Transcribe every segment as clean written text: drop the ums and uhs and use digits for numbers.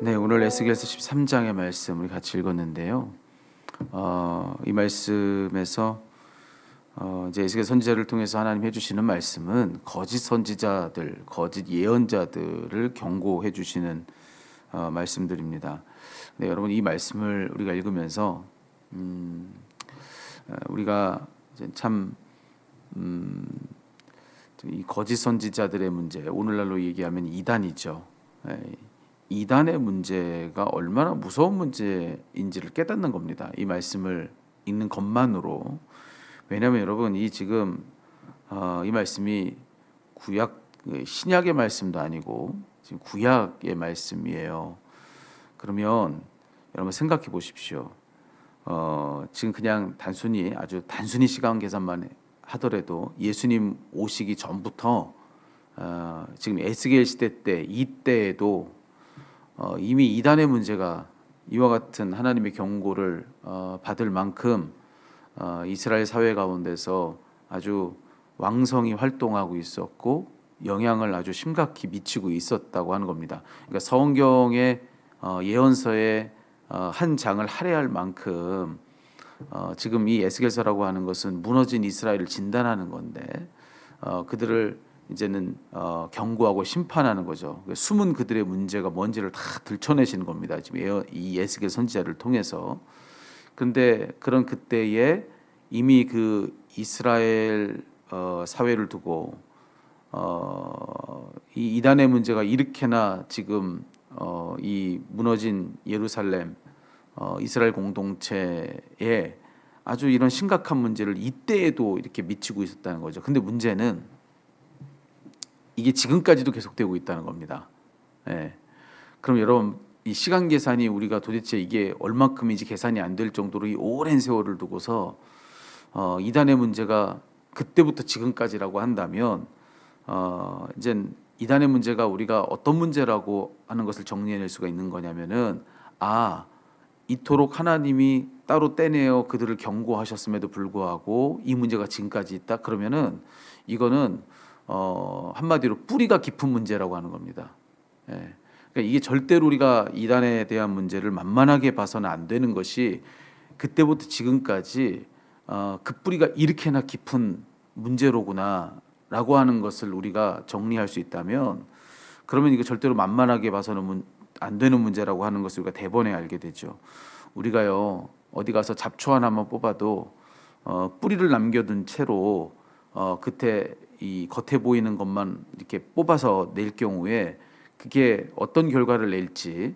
네, 오늘 에스겔서 13장의 말씀 우리 같이 읽었는데요. 이 말씀에서 이제 에스겔 선지자를 통해서 하나님 해주시는 말씀은 거짓 선지자들, 거짓 예언자들을 경고해 주시는 말씀들입니다. 네, 여러분 이 말씀을 우리가 읽으면서 우리가 이제 참 이 거짓 선지자들의 문제, 오늘날로 얘기하면 이단이죠. 이단의 문제가 얼마나 무서운 문제인지를 깨닫는 겁니다. 이 말씀을 읽는 것만으로. 왜냐하면 여러분 이 지금 이 말씀이 구약 신약의 말씀도 아니고 지금 구약의 말씀이에요. 그러면 여러분 생각해 보십시오. 지금 그냥 아주 단순히 시간 계산만 하더라도 예수님 오시기 전부터 지금 에스겔 시대 때 이때에도 이미 이단의 문제가 이와 같은 하나님의 경고를 받을 만큼 이스라엘 사회 가운데서 아주 왕성히 활동하고 있었고 영향을 아주 심각히 미치고 있었다고 하는 겁니다. 그러니까 성경의 예언서의 한 장을 할애할 만큼 지금 이 에스겔서라고 하는 것은 무너진 이스라엘을 진단하는 건데 그들을 이제는 경고하고 심판하는 거죠. 숨은 그들의 문제가 뭔지를 다 들춰내시는 겁니다. 지금 이 에스겔 선지자를 통해서. 그런데 그런 그때에 이미 그 이스라엘 사회를 두고 이 이단의 문제가 이렇게나 지금 이 무너진 예루살렘 이스라엘 공동체에 아주 이런 심각한 문제를 이때에도 이렇게 미치고 있었다는 거죠. 근데 문제는 이게 지금까지도 계속되고 있다는 겁니다. 예. 그럼 여러분 이 시간 계산이 우리가 도대체 이게 얼마큼인지 계산이 안 될 정도로 이 오랜 세월을 두고서 이단의 문제가 그때부터 지금까지라고 한다면 이제 이단의 문제가 우리가 어떤 문제라고 하는 것을 정리해낼 수가 있는 거냐면은 이토록 하나님이 따로 떼내어 그들을 경고하셨음에도 불구하고 이 문제가 지금까지 있다. 그러면은 이거는 한마디로 뿌리가 깊은 문제라고 하는 겁니다. 예. 그러니까 이게 절대로 우리가 이단에 대한 문제를 만만하게 봐서는 안 되는 것이 그때부터 지금까지 그 뿌리가 이렇게나 깊은 문제로구나라고 하는 것을 우리가 정리할 수 있다면 그러면 이거 절대로 만만하게 봐서는 안 되는 문제라고 하는 것을 우리가 대번에 알게 되죠. 우리가요 어디 가서 잡초 하나만 뽑아도 뿌리를 남겨둔 채로 그때 이 겉에 보이는 것만 이렇게 뽑아서 낼 경우에 그게 어떤 결과를 낼지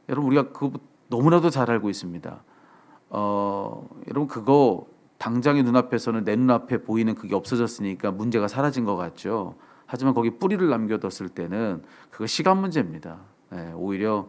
여러분 우리가 그거 너무나도 잘 알고 있습니다. 여러분 그거 당장의 눈앞에서는 내 눈앞에 보이는 그게 없어졌으니까 문제가 사라진 것 같죠. 하지만 거기 뿌리를 남겨뒀을 때는 그거 시간 문제입니다. 오히려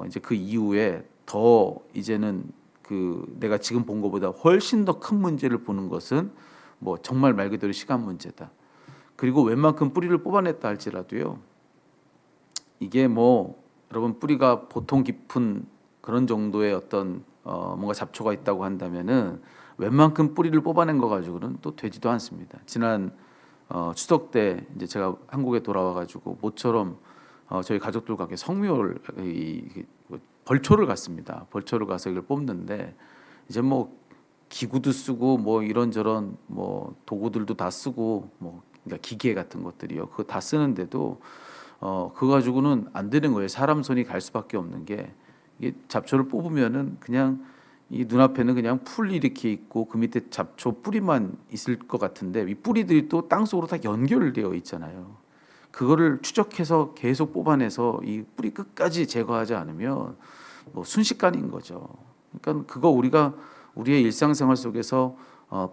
이제 그 이후에 더 이제는 그 내가 지금 본 것보다 훨씬 더 큰 문제를 보는 것은 뭐 정말 말 그대로 시간 문제다. 그리고 웬만큼 뿌리를 뽑아냈다 할지라도요. 이게 뭐 여러분 뿌리가 보통 깊은 그런 정도의 어떤 뭔가 잡초가 있다고 한다면은 웬만큼 뿌리를 뽑아낸 거 가지고는 또 되지도 않습니다. 지난 추석 때 이제 제가 한국에 돌아와 가지고 모처럼 저희 가족들과 함께 성묘를 벌초를 갔습니다. 벌초를 가서 이걸 뽑는데 이제 뭐 기구도 쓰고 뭐 이런저런 뭐 도구들도 다 쓰고 뭐 그러니까 기계 같은 것들이요. 그거 다 쓰는데도 그거 가지고는 안 되는 거예요. 사람 손이 갈 수밖에 없는 게 이게 잡초를 뽑으면은 그냥 이 눈앞에는 그냥 풀 이렇게 있고 그 밑에 잡초 뿌리만 있을 것 같은데 이 뿌리들이 또 땅속으로 다 연결되어 있잖아요. 그거를 추적해서 계속 뽑아내서 이 뿌리 끝까지 제거하지 않으면 뭐 순식간인 거죠. 그러니까 그거 우리가 우리의 일상생활 속에서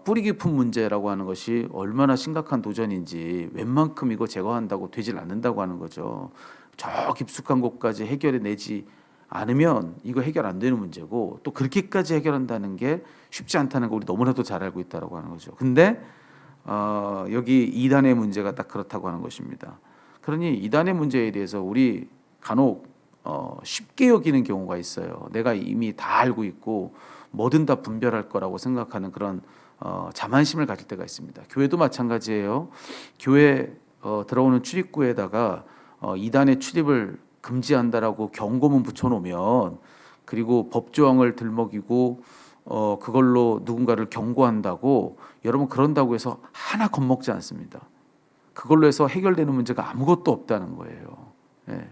뿌리 깊은 문제라고 하는 것이 얼마나 심각한 도전인지 웬만큼 이거 제거한다고 되질 않는다고 하는 거죠. 저 깊숙한 곳까지 해결해 내지 않으면 이거 해결 안 되는 문제고 또 그렇게까지 해결한다는 게 쉽지 않다는 거 우리 너무나도 잘 알고 있다고 하는 거죠. 근데 여기 이단의 문제가 딱 그렇다고 하는 것입니다. 그러니 이단의 문제에 대해서 우리 간혹 쉽게 여기는 경우가 있어요. 내가 이미 다 알고 있고 뭐든 다 분별할 거라고 생각하는 그런 자만심을 가질 때가 있습니다. 교회도 마찬가지예요. 교회 들어오는 출입구에다가 이단의 출입을 금지한다라고 경고문 붙여놓으면 그리고 법조항을 들먹이고 그걸로 누군가를 경고한다고 여러분 그런다고 해서 하나 겁먹지 않습니다. 그걸로 해서 해결되는 문제가 아무것도 없다는 거예요. 예.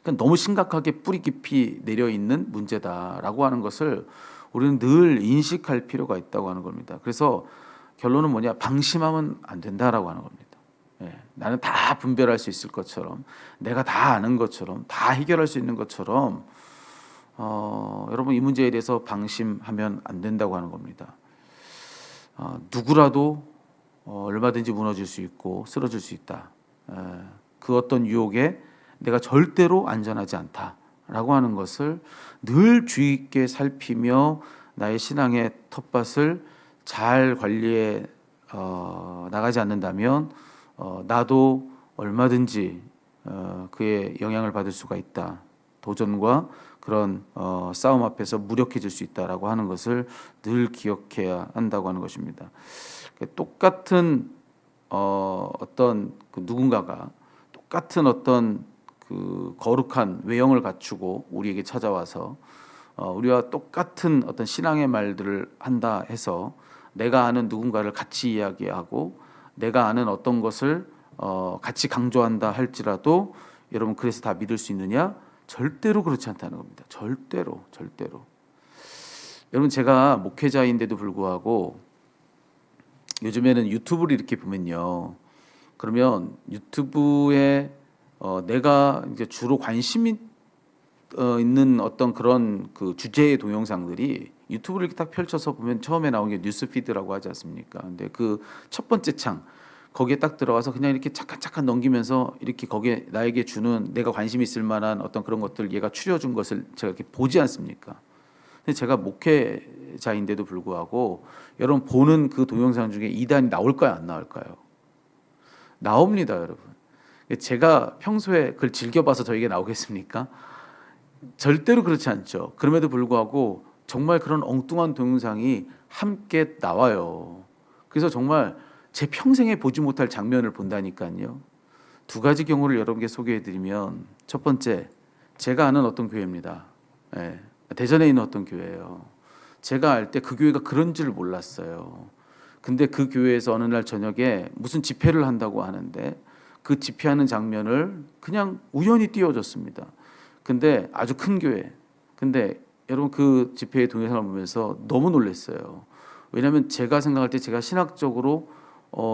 그러니까 너무 심각하게 뿌리 깊이 내려 있는 문제다라고 하는 것을 우리는 늘 인식할 필요가 있다고 하는 겁니다. 그래서 결론은 뭐냐? 방심하면 안 된다라고 하는 겁니다. 예. 나는 다 분별할 수 있을 것처럼, 내가 다 아는 것처럼, 다 해결할 수 있는 것처럼 여러분 이 문제에 대해서 방심하면 안 된다고 하는 겁니다. 누구라도 얼마든지 무너질 수 있고 쓰러질 수 있다. 그 어떤 유혹에 내가 절대로 안전하지 않다라고 하는 것을 늘 주의 깊게 살피며 나의 신앙의 텃밭을 잘 관리해 나가지 않는다면 나도 얼마든지 그의 영향을 받을 수가 있다. 도전과 그런 싸움 앞에서 무력해질 수 있다라고 하는 것을 늘 기억해야 한다고 하는 것입니다. 똑같은 어떤 그 누군가가 똑같은 어떤 그 거룩한 외형을 갖추고 우리에게 찾아와서 우리와 똑같은 어떤 신앙의 말들을 한다 해서 내가 아는 누군가를 같이 이야기하고 내가 아는 어떤 것을 같이 강조한다 할지라도 여러분 그래서 다 믿을 수 있느냐? 절대로 그렇지 않다는 겁니다. 절대로. 여러분 제가 목회자인데도 불구하고 요즘에는 유튜브를 이렇게 보면요. 그러면 유튜브에 내가 이제 주로 관심이 있는 어떤 그런 그 주제의 동영상들이 유튜브를 이렇게 딱 펼쳐서 보면 처음에 나온 게 뉴스피드라고 하지 않습니까? 근데 그 첫 번째 창 거기에 딱 들어가서 그냥 이렇게 잠깐 넘기면서 이렇게 거기에 나에게 주는 내가 관심 있을 만한 어떤 그런 것들 얘가 추려준 것을 제가 이렇게 보지 않습니까? 근데 제가 목회자인데도 불구하고 여러분 보는 그 동영상 중에 이단이 나올까요? 안 나올까요? 나옵니다, 여러분. 제가 평소에 그걸 즐겨봐서 저에게 나오겠습니까? 절대로 그렇지 않죠. 그럼에도 불구하고 정말 그런 엉뚱한 동영상이 함께 나와요. 그래서 정말 제 평생에 보지 못할 장면을 본다니까요. 두 가지 경우를 여러분께 소개해드리면 첫 번째, 제가 아는 어떤 교회입니다. 예, 대전에 있는 어떤 교회예요. 제가 알 때 그 교회가 그런 줄 몰랐어요. 근데 그 교회에서 어느 날 저녁에 무슨 집회를 한다고 하는데 그 집회하는 장면을 그냥 우연히 띄워줬습니다. 근데 아주 큰 교회. 근데 여러분 그 집회의 동영상을 보면서 너무 놀랐어요. 왜냐하면 제가 생각할 때 제가 신학적으로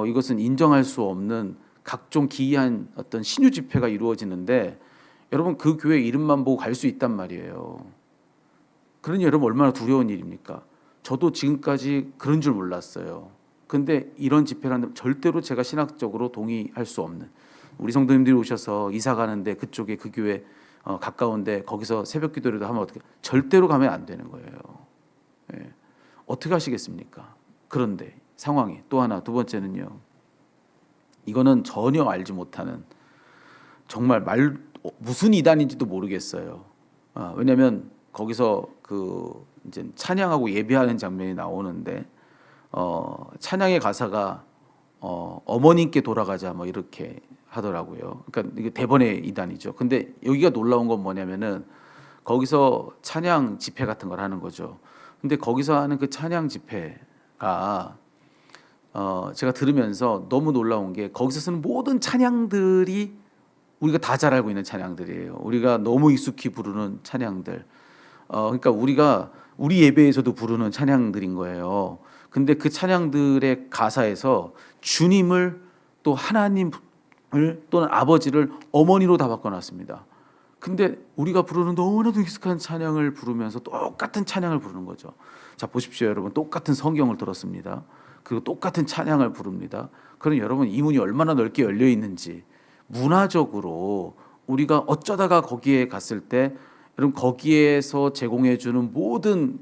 이것은 인정할 수 없는 각종 기이한 어떤 신유 집회가 이루어지는데 여러분 그 교회 이름만 보고 갈 수 있단 말이에요. 그러니 여러분 얼마나 두려운 일입니까? 저도 지금까지 그런 줄 몰랐어요. 근데 이런 집회라는 절대로 제가 신학적으로 동의할 수 없는 우리 성도님들이 오셔서 이사 가는데 그쪽에 그 교회 가까운데 거기서 새벽 기도라도 하면 어떻게 절대로 가면 안 되는 거예요. 예. 어떻게 하시겠습니까? 그런데 상황이 또 하나 두 번째는요. 이거는 전혀 알지 못하는 정말 무슨 이단인지도 모르겠어요. 왜냐하면 거기서 그 이제 찬양하고 예배하는 장면이 나오는데 찬양의 가사가 어머님께 돌아가자 뭐 이렇게 하더라고요. 그러니까 이게 대번의 이단이죠. 근데 여기가 놀라운 건 뭐냐면은 거기서 찬양 집회 같은 걸 하는 거죠. 근데 거기서 하는 그 찬양 집회가 제가 들으면서 너무 놀라운 게 거기서 쓰는 모든 찬양들이 우리가 다 잘 알고 있는 찬양들이에요. 우리가 너무 익숙히 부르는 찬양들. 그러니까 우리가 우리 예배에서도 부르는 찬양들인 거예요. 근데 그 찬양들의 가사에서 주님을 또 하나님을 또는 아버지를 어머니로 다 바꿔놨습니다. 근데 우리가 부르는 너무나도 익숙한 찬양을 부르면서 똑같은 찬양을 부르는 거죠. 자 보십시오 여러분. 똑같은 성경을 들었습니다. 그리고 똑같은 찬양을 부릅니다. 그럼 여러분 이 문이 얼마나 넓게 열려 있는지 문화적으로 우리가 어쩌다가 거기에 갔을 때 여러분 거기에서 제공해 주는 모든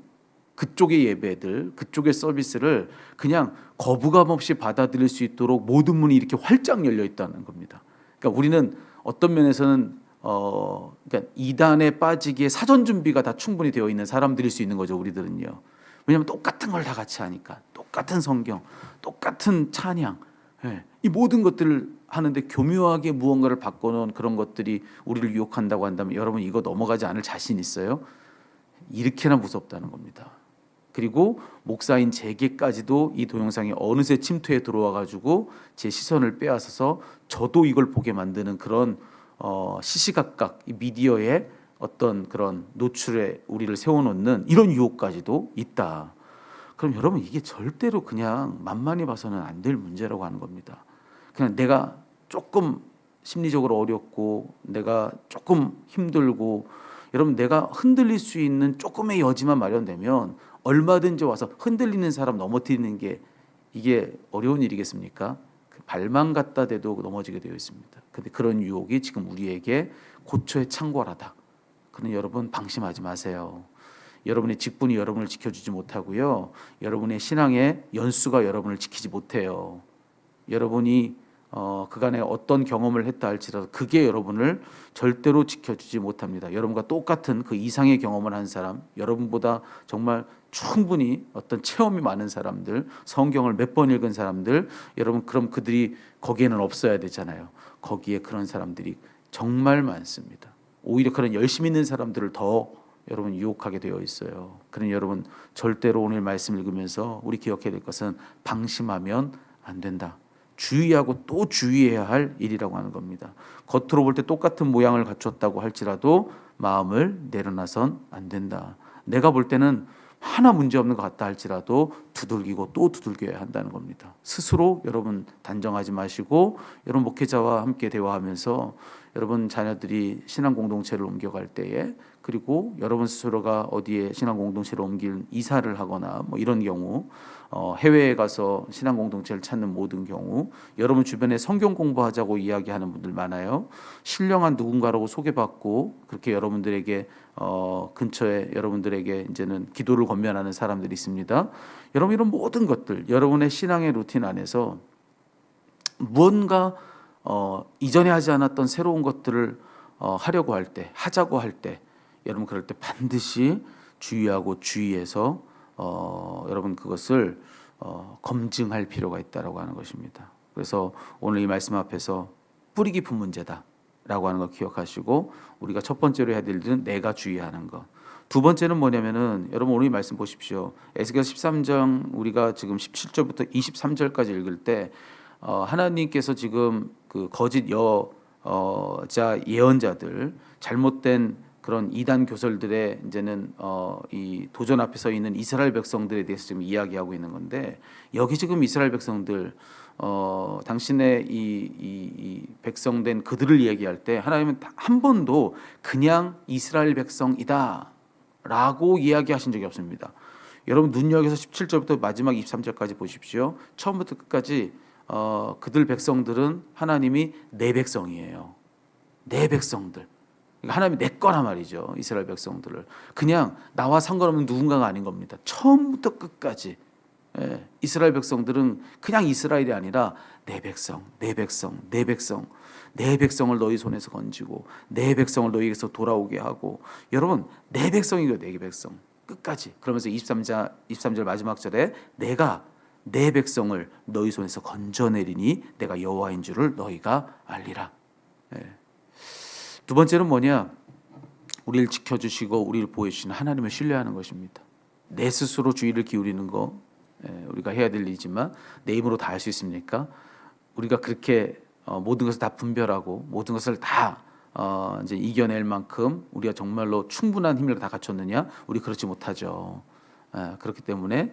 그쪽의 예배들, 그쪽의 서비스를 그냥 거부감 없이 받아들일 수 있도록 모든 문이 이렇게 활짝 열려 있다는 겁니다. 그러니까 우리는 어떤 면에서는 그러니까 이단에 빠지기에 사전 준비가 다 충분히 되어 있는 사람들일 수 있는 거죠. 우리들은요. 왜냐하면 똑같은 걸 다 같이 하니까, 똑같은 성경, 똑같은 찬양, 이 모든 것들을 하는데 교묘하게 무언가를 바꿔놓은 그런 것들이 우리를 유혹한다고 한다면 여러분 이거 넘어가지 않을 자신 있어요? 이렇게나 무섭다는 겁니다. 그리고 목사인 제게까지도 이 동영상이 어느새 침투해 들어와 가지고 제 시선을 빼앗아서 저도 이걸 보게 만드는 그런 시시각각 이 미디어의 어떤 그런 노출에 우리를 세워놓는 이런 유혹까지도 있다. 그럼 여러분 이게 절대로 그냥 만만히 봐서는 안 될 문제라고 하는 겁니다. 그냥 내가 조금 심리적으로 어렵고 내가 조금 힘들고 여러분 내가 흔들릴 수 있는 조금의 여지만 마련되면 얼마든지 와서 흔들리는 사람 넘어뜨리는 게 이게 어려운 일이겠습니까? 발만 갖다 대도 넘어지게 되어 있습니다. 근데 그런 유혹이 지금 우리에게 고초에 창궐하다. 그러니 여러분 방심하지 마세요. 여러분의 직분이 여러분을 지켜주지 못하고요. 여러분의 신앙의 연수가 여러분을 지키지 못해요. 여러분이 그간에 어떤 경험을 했다 할지라도 그게 여러분을 절대로 지켜주지 못합니다. 여러분과 똑같은 그 이상의 경험을 한 사람, 여러분보다 정말 충분히 어떤 체험이 많은 사람들, 성경을 몇 번 읽은 사람들, 여러분 그럼 그들이 거기에는 없어야 되잖아요. 거기에 그런 사람들이 정말 많습니다. 오히려 그런 열심히 있는 사람들을 더 여러분 유혹하게 되어 있어요. 그러니 여러분 절대로 오늘 말씀 읽으면서 우리 기억해야 될 것은 방심하면 안 된다. 주의하고 또 주의해야 할 일이라고 하는 겁니다. 겉으로 볼 때 똑같은 모양을 갖췄다고 할지라도 마음을 내려놔선 안 된다. 내가 볼 때는 하나 문제 없는 것 같다 할지라도 두들기고 또 두들겨야 한다는 겁니다. 스스로 여러분 단정하지 마시고 여러분 목회자와 함께 대화하면서 여러분 자녀들이 신앙 공동체를 옮겨갈 때에 그리고 여러분 스스로가 어디에 신앙 공동체를 옮길 이사를 하거나 뭐 이런 경우 해외에 가서 신앙 공동체를 찾는 모든 경우 여러분 주변에 성경 공부하자고 이야기하는 분들 많아요. 신령한 누군가라고 소개받고 그렇게 여러분들에게 근처에 여러분들에게 이제는 기도를 권면하는 사람들이 있습니다. 여러분 이런 모든 것들 여러분의 신앙의 루틴 안에서 무언가 이전에 하지 않았던 새로운 것들을 하려고 할 때 하자고 할 때 여러분 그럴 때 반드시 주의하고 주의해서 여러분 그것을 검증할 필요가 있다라고 하는 것입니다. 그래서 오늘 이 말씀 앞에서 뿌리 깊은 문제다라고 하는 거 기억하시고 우리가 첫 번째로 해야 될 일은 내가 주의하는 것. 두 번째는 뭐냐면은 여러분 오늘 이 말씀 보십시오. 에스겔 13장 우리가 지금 17절부터 23절까지 읽을 때 하나님께서 지금 그 거짓 여자 예언자들 잘못된 그런 이단 교설들의 이제는 이 도전 앞에 서 있는 이스라엘 백성들에 대해서 지금 이야기하고 있는 건데 여기 지금 이스라엘 백성들 당신의 이 백성된 그들을 얘기할 때 하나님은 한 번도 그냥 이스라엘 백성이다라고 이야기하신 적이 없습니다. 여러분 눈여겨서 17절부터 마지막 23절까지 보십시오. 처음부터 끝까지 그들 백성들은 하나님이 내 백성이에요. 내 백성들. 하나님이 내 거란 말이죠. 이스라엘 백성들을 그냥 나와 상관없는 누군가가 아닌 겁니다. 처음부터 끝까지 이스라엘 백성들은 그냥 이스라엘이 아니라 내 백성, 내 백성, 내 백성, 내 백성을 너희 손에서 건지고 내 백성을 너희에게서 돌아오게 하고 여러분 내 백성이고 내 백성 끝까지 그러면서 23절 마지막 절에 내가 내 백성을 너희 손에서 건져내리니 내가 여호와인 줄을 너희가 알리라. 두 번째는 뭐냐? 우리를 지켜주시고 우리를 보호해주시는 하나님을 신뢰하는 것입니다. 내 스스로 주의를 기울이는 거 우리가 해야 될 일이지만 내 힘으로 다 할 수 있습니까? 우리가 그렇게 모든 것을 다 분별하고 모든 것을 다 이제 이겨낼 만큼 우리가 정말로 충분한 힘을 다 갖췄느냐? 우리 그렇지 못하죠. 그렇기 때문에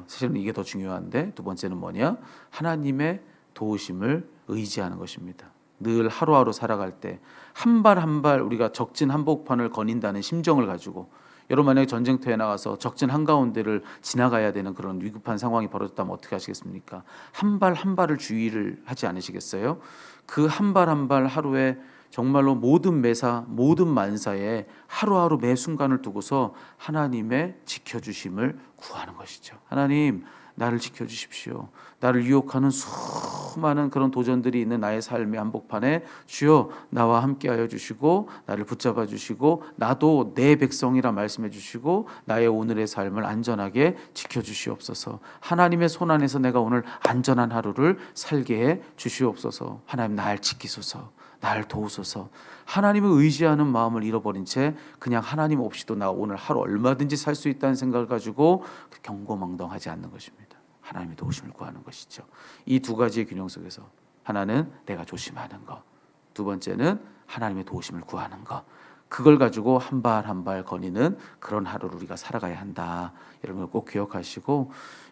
사실은 이게 더 중요한데 두 번째는 뭐냐? 하나님의 도우심을 의지하는 것입니다. 늘 하루하루 살아갈 때 한 발 한 발 우리가 적진 한복판을 거닌다는 심정을 가지고 여러분 만약에 전쟁터에 나가서 적진 한가운데를 지나가야 되는 그런 위급한 상황이 벌어졌다면 어떻게 하시겠습니까? 한 발 한 발을 주의를 하지 않으시겠어요? 그 한 발 한 발 하루에 정말로 모든 매사 모든 만사에 하루하루 매 순간을 두고서 하나님의 지켜주심을 구하는 것이죠. 하나님 나를 지켜주십시오. 나를 유혹하는 수많은 그런 도전들이 있는 나의 삶의 한복판에 주여 나와 함께하여 주시고 나를 붙잡아 주시고 나도 내 백성이라 말씀해 주시고 나의 오늘의 삶을 안전하게 지켜주시옵소서. 하나님의 손 안에서 내가 오늘 안전한 하루를 살게 해 주시옵소서. 하나님 날 지키소서. 날 도우소서. 하나님을 의지하는 마음을 잃어버린 채 그냥 하나님 없이도 나 오늘 하루 얼마든지 살 수 있다는 생각을 가지고 경고망동하지 않는 것입니다. 하나님의 도우심을 구하는 것이죠. 이 두 가지의 균형 속에서 하나는 내가 조심하는 것, 두 번째는 하나님의 도우심을 구하는 것, 그걸 가지고 한 발 한 발 거니는 그런 하루를 우리가 살아가야 한다. 여러분 꼭 기억하시고,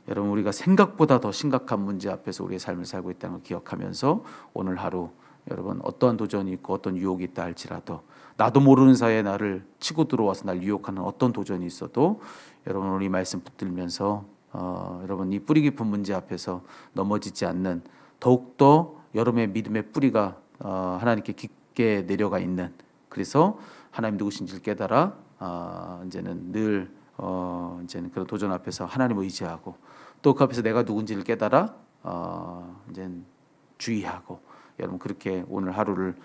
여러분 우리가 생각보다 더 심각한 문제 앞에서 우리의 삶을 살고 있다는 걸 기억하면서 오늘 하루 여러분 어떠한 도전이 있고 어떤 유혹이 있다 할지라도 나도 모르는 사이에 나를 치고 들어와서 날 유혹하는 어떤 도전이 있어도 여러분 오늘 이 말씀 붙들면서 여러분 이 뿌리 깊은 문제 앞에서 넘어지지 않는 더욱더 여러분의 믿음의 뿌리가 하나님께 깊게 내려가 있는, 그래서 하나님 누구신지를 깨달아 이제는 늘 이제는 그런 도전 앞에서 하나님을 의지하고 또 그 앞에서 내가 누군지를 깨달아 이제는 주의하고 여러분 그렇게 오늘 하루를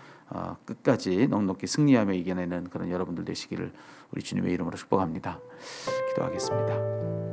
끝까지 넉넉히 승리하며 이겨내는 그런 여러분들 되시기를 우리 주님의 이름으로 축복합니다. 기도하겠습니다.